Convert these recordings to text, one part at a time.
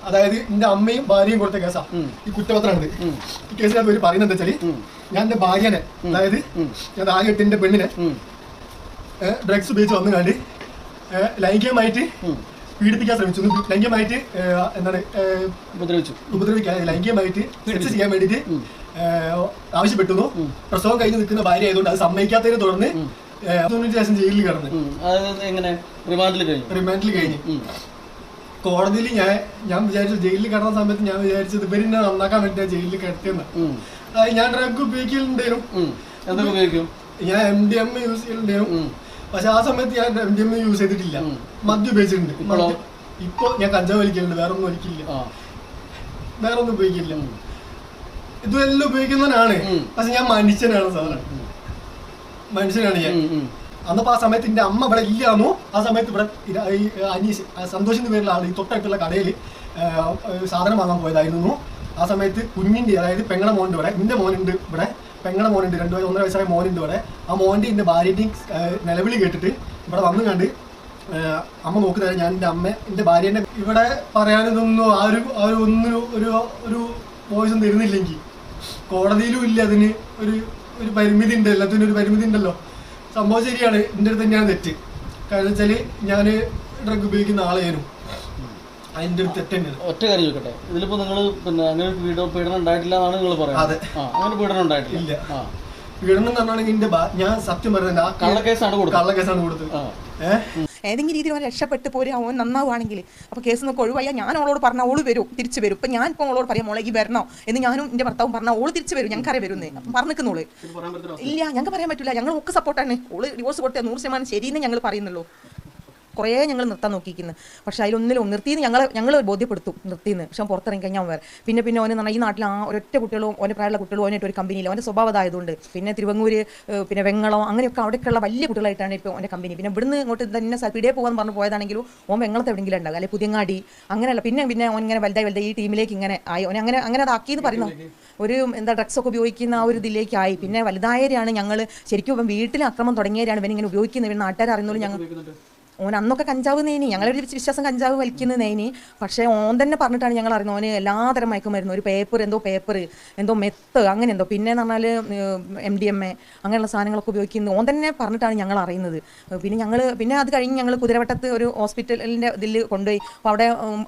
അതായത് എന്റെ അമ്മയും ഭാര്യയും കൊടുത്ത കേസാ ഈ കുറ്റപത്രമാണിത്. ഈ കേസിനകത്ത് ഒരു പറയുന്നത് എന്താ വെച്ചാല്, ഞാൻ എന്റെ ഭാര്യനെ, അതായത് ഞാൻ ആകെ എട്ടിന്റെ പെണ്ണിനെ ഡ്രഗ്സ് ഉപയോഗിച്ച് വന്നു കണ്ട് ലൈംഗികമായിട്ട് പീഡിപ്പിക്കാൻ ശ്രമിച്ചു. ലൈംഗികമായിട്ട് എന്താണ് ഉപദ്രവിക്കാൻ, ലൈംഗികമായിട്ട് സെക്സ് ചെയ്യാൻ വേണ്ടിയിട്ട് ആവശ്യപ്പെട്ടു. പ്രസവം കഴിഞ്ഞ് നിൽക്കുന്ന ഭാര്യ ആയതുകൊണ്ട് അത് സമ്മതിക്കാത്തതിനെ തുടർന്ന് ശേഷം ജയിലിൽ കിടന്ന് റിമാൻഡിൽ കഴിഞ്ഞ് കോടതിയിൽ ഞാൻ വിചാരിച്ചു, ജയിലിൽ കിടന്ന സമയത്ത് ഞാൻ വിചാരിച്ചത് ഇവരിന്നെ നന്നാക്കാൻ വേണ്ടിയാ ജയിലിൽ കിടത്തിയെന്ന്. ഞാൻ ഡ്രഗ് ഉപയോഗിക്കലുണ്ടായിരുന്നു, ഞാൻ MDMA യൂസ് ചെയ്യലുണ്ടായിരുന്നു. പക്ഷെ ആ സമയത്ത് ഞാൻ MDMA യൂസ് ചെയ്തിട്ടില്ല, മദ്യം ഉപയോഗിച്ചിട്ടുണ്ട്. ഇപ്പൊ ഞാൻ കഞ്ചാവ് വലിക്കലുണ്ട്, വേറെ ഒന്നും വലിക്കില്ല, വേറെ ഒന്നും ഉപയോഗിക്കില്ല. ഇതെല്ലാം ഉപയോഗിക്കുന്നവനാണ്, പക്ഷെ ഞാൻ മനുഷ്യനാണ് സാധനം, മനുഷ്യനാണ് ഞാൻ. അന്നപ്പോ ആ സമയത്ത് എന്റെ അമ്മ ഇവിടെ ഇല്ലാന്നോ, ആ സമയത്ത് ഇവിടെ അനീഷ് സന്തോഷിന്റെ പേരിലുള്ള ആൾ ഈ തൊട്ടടുത്തുള്ള കടയിൽ സാധനം വാങ്ങാൻ പോയതായിരുന്നു. ആ സമയത്ത് കുഞ്ഞിന്റെ, അതായത് പെങ്ങളുടെ മോനുണ്ട് ഇവിടെ, എന്റെ മോനുണ്ട് ഇവിടെ, പെങ്ങളുടെ മോനുണ്ട്, 2-1.5 വയസ്സായ മോനുണ്ട് ഇവിടെ. ആ മോന്റെ എന്റെ ഭാര്യയുടെയും നിലവിളി കേട്ടിട്ട് ഇവിടെ വന്നു കണ്ട് അമ്മ നോക്കുന്നതായി. ഞാൻ എന്റെ ഭാര്യന്റെ ഇവിടെ പറയാനിതൊന്നും ഒരു വോയിസ് ഒന്നും തരുന്നില്ലെങ്കിൽ കോടതിയിലും ഇല്ല. അതിന് ഒരു പരിമിതി ഉണ്ട്, എല്ലാത്തിനും ഒരു പരിമിതി ഉണ്ടല്ലോ. സംഭവം ശരിയാണ്, എൻ്റെ അടുത്ത് തന്നെയാണ് തെറ്റ്. കാരണം വെച്ചാൽ ഞാൻ ഡ്രഗ് ഉപയോഗിക്കുന്ന ആളേനും അതിൻ്റെ അടുത്ത് തെറ്റ് തന്നെയാണ്. ഒറ്റ കാര്യം ചോദിക്കട്ടെ, ഇതിലിപ്പോ നിങ്ങൾ പിന്നെ അങ്ങനെ പീഡനം ഉണ്ടായിട്ടില്ല എന്നാണ് നിങ്ങൾ പറയുന്നത്? അങ്ങനെ പീഡനം ഉണ്ടായിട്ടില്ല. പീഡനം എന്ന് പറഞ്ഞാണെങ്കിൽ ഞാൻ സത്യം പറയുന്നത് കള്ളക്കേസാണ് കൊടുത്തത്. ഏതെങ്കിലും രീതിയിൽ അവൻ രക്ഷപ്പെട്ട് പോരും, അവൻ നന്നാവുകയാണെങ്കിൽ അപ്പോൾ കേസ് നോക്കി ഒഴിവായാൽ ഞാൻ അവളോട് പറഞ്ഞാൽ ഓള് വരും, തിരിച്ചു വരും. ഇപ്പം ഞാൻ ഇപ്പോൾ അവളോട് പറയാം, മോളെ ഈ വരണോ എന്ന് ഞാനും എൻ്റെ ഭർത്താവും പറഞ്ഞാൽ ഓള് തിരിച്ചു വരും, ഞങ്ങൾക്കറിയാം വരുന്നേ. അപ്പം പറഞ്ഞിരിക്കുന്നോള് ഇല്ല, ഞങ്ങൾക്ക് പറയാൻ പറ്റില്ല, ഞങ്ങൾ ഒക്കെ സപ്പോർട്ടാണ്. ഓള് ഡിവോഴ്സ് കൊടുത്താൽ 100% ശരിയെന്ന് ഞങ്ങൾ പറയുന്നുള്ളൂ. കുറേ ഞങ്ങൾ നിർത്താൻ നോക്കിയിരിക്കുന്നു, പക്ഷേ അതിലൊന്നിലും നിർത്തിയെന്ന് ഞങ്ങൾ ബോധ്യപ്പെടുത്തും, നിർത്തിയെന്ന്. പക്ഷെ പുറത്തിറങ്ങി കഴിഞ്ഞാൽ വേറെ പിന്നെ ഓന് പറഞ്ഞാൽ ഈ നാട്ടിൽ ഒരൊറ്റ കുട്ടികളും ഓൻ്റെ പ്രായമുള്ള കുട്ടികളും ഓനായിട്ട് ഒരു കമ്പനിയിൽ ഓൻ്റെ സ്വഭാവം ആയതുകൊണ്ട് പിന്നെ തിരുവങ്ങൂര് പിന്നെ വെങ്ങളം അങ്ങനെയൊക്കെ അവിടെയൊക്കെയുള്ള വലിയ കുട്ടികളായിട്ടാണ് ഇപ്പോൾ ഓൻ്റെ കമ്പനി. പിന്നെ ഇവിടുന്ന് ഇങ്ങോട്ട് തന്നെ പിടിയെ പോകാൻ പറഞ്ഞു പോയതാണെങ്കിലും ഓൻ വെങ്ങളത്തെ എവിടെയെങ്കിലും ഉണ്ടാകും, അല്ലെങ്കിൽ പുതിയങ്ങാടി അങ്ങനെയല്ല. പിന്നെ ഓൻ ഇങ്ങനെ വലുതായി ഈ ടീമിലേക്ക് ഇങ്ങനെ ആയി. ഓനെ അങ്ങനെ അതാക്കിയെന്ന് പറയുന്നു. ഒരു ഡ്രഗ്സ് ഒക്കെ ഉപയോഗിക്കുന്ന ആ ഒരു ഇതിലേക്കായി. പിന്നെ വലുതായവരെയാണ് ഞങ്ങൾ ശരിക്കും ഇവൻ വീട്ടിൽ അക്രമം തുടങ്ങിയവരാണ് ഇവൻ ഇങ്ങനെ ഉപയോഗിക്കുന്നത്. ഇവൻ നാട്ടുകാർ അറിയുന്നോളൂ. ഞങ്ങൾ ഓൻ അന്നൊക്കെ കഞ്ചാവ് നേനി, ഞങ്ങളൊരു വിശ്വാസം കഞ്ചാവ് വലിക്കുന്നത് നേനി. പക്ഷേ ഓൻ തന്നെ പറഞ്ഞിട്ടാണ് ഞങ്ങൾ അറിയുന്നത് ഓന് എല്ലാതരം മയക്കുമരുന്ന്, ഒരു പേപ്പർ എന്തോ മെത്ത് അങ്ങനെ എന്തോ, പിന്നെ എന്ന് പറഞ്ഞാൽ MDMA അങ്ങനെയുള്ള സാധനങ്ങളൊക്കെ ഉപയോഗിക്കുന്നത് ഓൻ തന്നെ പറഞ്ഞിട്ടാണ് ഞങ്ങൾ അറിയുന്നത്. പിന്നെ അത് കഴിഞ്ഞ് ഞങ്ങൾ കുതിരവട്ടത്ത് ഒരു ഹോസ്പിറ്റലിൻ്റെ ഇതിൽ കൊണ്ടുപോയി. അപ്പോൾ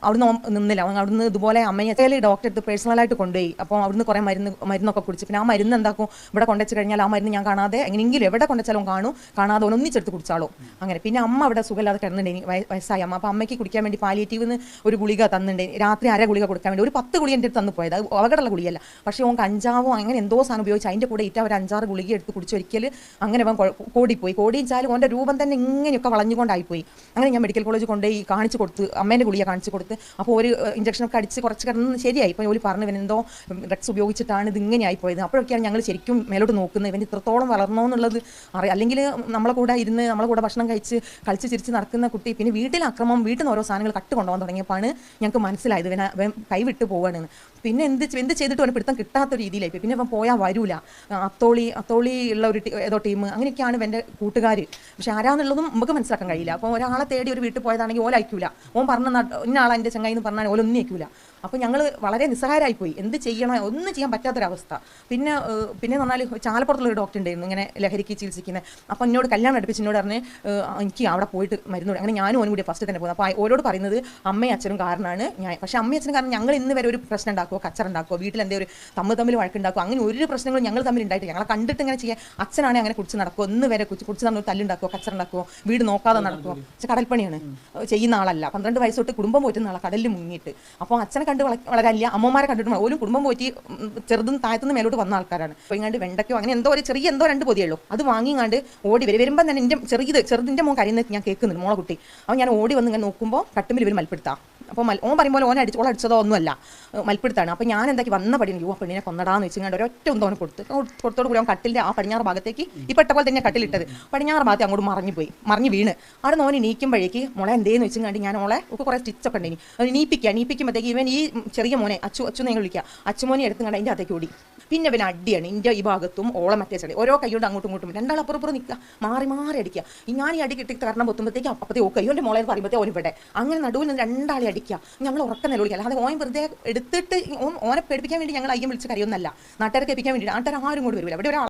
അവിടുന്ന് നിന്നില്ല, അവിടുന്ന് ഇതുപോലെ അമ്മയെ ഡോക്ടറെ അടുത്ത് പേഴ്സണലായിട്ട് കൊണ്ടുപോയി. അപ്പോൾ അവിടുന്ന് കുറേ മരുന്നൊക്കെ കുടിച്ച് പിന്നെ ആ മരുന്ന് എന്താക്കും ഇവിടെ കൊണ്ടുവച്ച് കഴിഞ്ഞാൽ ആ മരുന്ന് ഞാൻ കാണാതെ എങ്ങനെയെങ്കിലും എവിടെ കൊണ്ടുവച്ചാലും കാണാതെ ഒന്നിച്ചെടുത്ത് കുടിച്ചാലോ അങ്ങനെ. പിന്നെ അമ്മ അവിടെ സുഖമില്ലാതെ കിടന്നിട്ടുണ്ടെങ്കിൽ വയസ്സായി അമ്മ. അപ്പോൾ അമ്മയ്ക്ക് കുടിക്കാൻ വേണ്ടി പാലിയേറ്റീവ് ഒരു ഗുളിക തന്നിട്ടുണ്ടെങ്കിൽ രാത്രി 1/2 ഗുളിക കൊടുക്കാൻ വേണ്ടി ഒരു 10 ഗുളിക എൻ്റെ അടുത്ത് തന്നു പോയത്. അത് അപകടമുള്ള ഗുളിയല്ല, പക്ഷേ ഓൻ കഞ്ചാവോ അങ്ങനെ എന്തോ സാധനം ഉപയോഗിച്ച് അതിൻ്റെ കൂടെ ഇറ്റ ഒരു 5-6 ഗുളിക എടുത്ത് കുടിച്ചൊരിക്കൽ അങ്ങനെ അവൻ കോടിച്ചാലും ഓൻ്റെ രൂപം തന്നെ ഇങ്ങനെയൊക്കെ വളഞ്ഞുകൊണ്ടായിപ്പോയി. അങ്ങനെ ഞാൻ മെഡിക്കൽ കോളേജ് കൊണ്ടുപോയി കാണിച്ചു കൊടുത്ത്, അമ്മേൻ്റെ ഗുളിക കാണിച്ചു കൊടുത്ത്. അപ്പോൾ ഒരു ഇഞ്ചക്ഷനൊക്കെ അടിച്ച് കുറച്ച് കിടന്ന് ശരിയായി. ഇപ്പോൾ ജോലി പറഞ്ഞു ഇവനെന്തോ ഡ്രഗ്സ് ഉപയോഗിച്ചിട്ടാണ് ഇത് ഇങ്ങനെ ആയിപ്പോയത്. അപ്പോഴൊക്കെയാണ് ഞങ്ങൾ ശരിക്കും മേലോട്ട് നോക്കുന്നത്, ഇവൻ ഇത്രത്തോളം വളർന്നോ എന്നുള്ളത് അറിയാം. അല്ലെങ്കിൽ നമ്മളെ കൂടെ ഇരുന്ന് നമ്മളെ കൂടെ ഭക്ഷണം കഴിച്ച് കളിച്ച് ചിരിച്ച് നടക്കുന്ന കുട്ടി പിന്നെ വീട്ടിൽ അക്രമം, വീട്ടിൽ നിന്ന് ഓരോ സാധനങ്ങൾ കട്ട് കൊണ്ടുപോകാൻ തുടങ്ങിയപ്പോഴാണ് ഞങ്ങൾക്ക് മനസ്സിലായത് ഇവൻ കൈവിട്ട് പോവുകയാണെന്ന്. പിന്നെ എന്ത് ചെയ്തിട്ട് അവന് പിടുത്തം കിട്ടാത്ത രീതിയിലായി. പിന്നെ അവൻ പോയാൽ വരൂല. അത്തോളി ഉള്ള ഒരു ഏതോ ടീം അങ്ങനെയൊക്കെയാണ് എൻ്റെ കൂട്ടുകാർ. പക്ഷെ ആരാന്നുള്ളതും നമുക്ക് മനസ്സിലാക്കാൻ കഴിയില്ല. അപ്പോൾ ഒരാളെ തേടി ഒരു വീട്ടിൽ പോയതാണെങ്കിൽ ഓല അയക്കൂല. ഓൻ പറഞ്ഞ ഇന്നാളെ എൻ്റെ ചങ്ങായി എന്ന് പറഞ്ഞാൽ ഓലൊന്നും അയക്കൂല. അപ്പോൾ ഞങ്ങൾ വളരെ നിസ്സഹായരായിപ്പോയി, എന്ത് ചെയ്യണം ഒന്നും ചെയ്യാൻ പറ്റാത്തൊരവസ്ഥ. പിന്നെ പറഞ്ഞാൽ ചാലപ്പുറത്തുള്ളൊരു ഡോക്ടർ ഉണ്ടായിരുന്നു ഇങ്ങനെ ലഹരിക്ക് ചികിത്സിക്കുന്നത്. അപ്പോൾ എന്നോട് കല്യാണം അടുപ്പിച്ച് എന്നോട് പറഞ്ഞ് എനിക്ക് അവിടെ പോയിട്ട് മരുന്ന്. അങ്ങനെ ഞാനും ഓനും കൂടി ഫസ്റ്റ് തന്നെ പോകുന്നത്. അപ്പോൾ ഓരോട് പറയുന്നത് അമ്മയും അച്ഛനും കാരണമാണ് ഞാൻ. പക്ഷേ അമ്മയും അച്ഛനും കാരണം ഞങ്ങൾ ഇന്ന് വരെ ഒരു പ്രശ്നം ഉണ്ടാക്കുമോ, കച്ചറുണ്ടാക്കുമോ, വീട്ടിൽ എന്തെങ്കിലും ഒരു തമ്മിൽ വഴക്കുണ്ടാക്കുമോ, അങ്ങനെ ഒരു പ്രശ്നങ്ങളും ഞങ്ങൾ തമ്മിൽ ഉണ്ടായിട്ട് ഞങ്ങളെ കണ്ടിട്ട് ഇങ്ങനെ ചെയ്യാൻ. അച്ഛനാണെങ്കിൽ അങ്ങനെ കുടിച്ച് നടക്കുമോ, ഇന്ന് വരെ കുടിച്ച് നമ്മൾ തല്ലുണ്ടാക്കുമോ, കച്ചറുണ്ടാക്കുമോ, വീട് നോക്കാതെ നടക്കുമോ. പക്ഷേ കടൽപ്പണിയാണ് ചെയ്യുന്ന ആളല്ല, 12 വയസ്സ് തൊട്ട് കുടുംബം പോറ്റുന്ന ആളെ കടലിൽ മുങ്ങിയിട്ട്. അപ്പോൾ അച്ഛനെ കണ്ട് വളരാനില്ല, അമ്മമാരെ കണ്ടിട്ട് ഓരും കുടുംബം പോറ്റി ചെറുതും താഴത്തുനിന്ന് മേലോട്ട് വന്ന ആൾക്കാരാണ്. അപ്പോൾ ഇങ്ങാണ്ട് വെണ്ടയ്ക്കോ അങ്ങനെ എന്തോ 2 പൊതിയുള്ളൂ അത് വാങ്ങിങ്ങാണ്ട് ഓടി വരുമ്പോൾ തന്നെ എൻ്റെ ചെറുതിൻ്റെ മോൻ കരയുന്നത് ഞാൻ കേൾക്കുന്നുണ്ട്, മോളെ കുട്ടി. അപ്പോൾ ഞാൻ ഓടി വന്ന് ഇങ്ങനെ നോക്കുമ്പോൾ കട്ടുമ്പിൽ ഇവർ മൽപ്പെടുത്താം. അപ്പോൾ ഓൻ പറയുമ്പോൾ ഓളടിച്ചതോ ഒന്നുമല്ല, മൽപ്പെടുത്താണ്. അപ്പോൾ ഞാൻ എന്താക്കി വന്ന പടി ആ പെണ്ണിനെ കൊന്നടാന്ന് വെച്ചിങ്ങാണ്ട് ഒരൊറ്റ ഒന്നോനെ കൊടുത്തോട് കൂടി അവൻ കട്ടിലിൻ്റെ ആ പടിഞ്ഞാറ് ഭാഗത്തേക്ക് ഈ പെട്ട പോലെ തന്നെ കട്ടിലിട്ടത് പടിഞ്ഞാറ് ഭാഗത്ത് അങ്ങോട്ട് മറിഞ്ഞു വീണ്. അവിടെ നോന് നീക്കുമ്പോഴേക്ക് മോളെ എന്തേന്ന് വെച്ചിങ്ങാണ്ട് ഞാൻ ഓളെ ഒക്കെ കുറേ സ്റ്റിച്ചൊക്കെ ഉണ്ടെങ്കിൽ നീപ്പിക്കുമ്പോഴത്തേക്ക് ഇവൻ ഈ ചെറിയ മോനെ അച്ചു ഞങ്ങൾ വിളിക്കുക, അച്ചുമോനെ എടുത്തുകൊണ്ട് അതിൻ്റെ അകത്തേക്ക് ഓടി. പിന്നെ പിന്നെ അടിയാണ് എൻ്റെ ഈ ഭാഗത്തും ഓളം മറ്റേ ചളി ഓരോ കൈകൊണ്ട് അങ്ങോട്ടും ഇങ്ങോട്ടും രണ്ടാളപ്പുറപ്പുറം നിൽക്കുക മാറി മാറി അടിക്കുക ഞാൻ ഈ അടി കിട്ടി കാരണം പൊത്തുമ്പോഴത്തേക്ക് അപ്പത്തേ ഓ കയ്യോൻ്റെ മോളെ പറയുമ്പോഴത്തേ ഓനിവിടെ അങ്ങനെ നടുവിൽ നിന്ന് രണ്ടാളെ അടിക്കുക ഞങ്ങൾ ഉറക്കം നിലവിളിക്കുക അല്ലാതെ ഓൻ വെറുതെ എടുത്തിട്ട് ഓനെ പേടിപ്പിക്കാൻ വേണ്ടി ഞങ്ങൾ അയ്യം വിളിച്ച് കരയൊന്നല്ല നാട്ടുകാരെ കേൾപ്പിക്കാൻ വേണ്ടി നാട്ടുകാർ ആരും കൂടി വരില്ല അവിടെ ഒരാൾ